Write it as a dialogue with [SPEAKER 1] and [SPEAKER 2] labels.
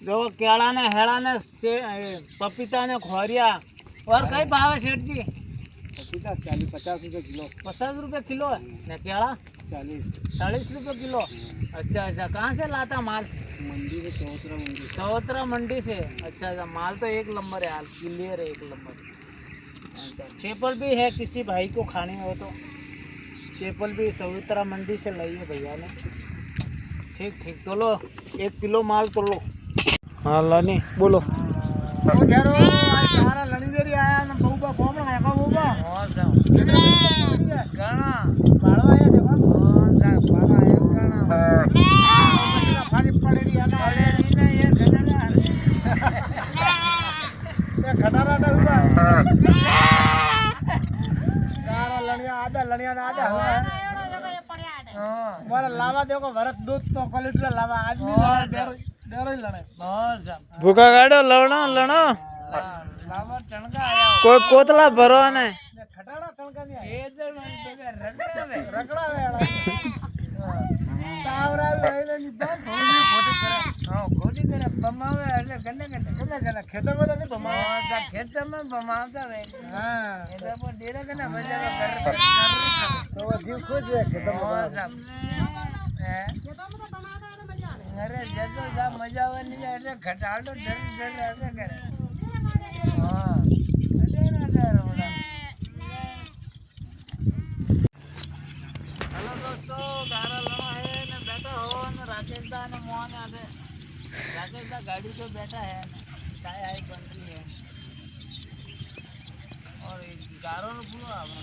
[SPEAKER 1] जो केला ने हेड़ा ने पपीता ने खोरिया और कई भाव है सेठ जी?
[SPEAKER 2] पपीता 40-50 रुपये किलो।
[SPEAKER 1] 50 रुपये किलो है ने केला 40 रुपये किलो। अच्छा अच्छा, कहाँ से लाता माल?
[SPEAKER 2] मंडी से चौतरा मंडी।
[SPEAKER 1] चौतरा मंडी से। अच्छा अच्छा, माल तो एक नंबर है यार, क्लियर है, एक नंबर। अच्छा, चेपल भी है, किसी भाई को खाने हो तो चेपल भी चौतरा मंडी से लाइए भैया ने। ठीक ठीक, तो लो 1 किलो माल तो लो। हाँ लानी बोलो। सारा लड़ी देरी आया ना बहुबा फॉर्म है का बहुबा। हां साहब गाना बाळवा है देखो। हां साहब बाळवा है गाना मशीना फाड़ी पड़ेरी है ना पड़ेरी ना ये खटारा ये खटारा ना हुआ सारा लड़िया ना आधा हुआ है। हां मारा लावा देखो भरत दूध तो क्वालिटी लावा आदमी डेरो ही लड़े। भूखा गाड़ो लवणो लणो लावा टणका आया कोई कोतला भरो ने खटाड़ा टणका नहीं ये तो रगड़ा वे तावरा लेने नहीं बस खोटी करे। हां खोटी करे बमावे એટલે ગને ખેતર માં નહીં બમાવે ખેતર में બમાવતા વે। हां એટલે પર डेरा के ना मजा कर तो वो जीव खुश है खेतर में। खेतों में तो बनाता है मजा अरे जतो जा मजा आवे नहीं એટલે ઘટાડો ડર ऐसे करे। हां हेलो दोस्तों, गारा लड़ा है ने बैठा हो ने राकेश दा ने मोहन आदे राकेश दा गाड़ी पे बैठा है, चाय आई बन रही है और गारो नो पूरा आपने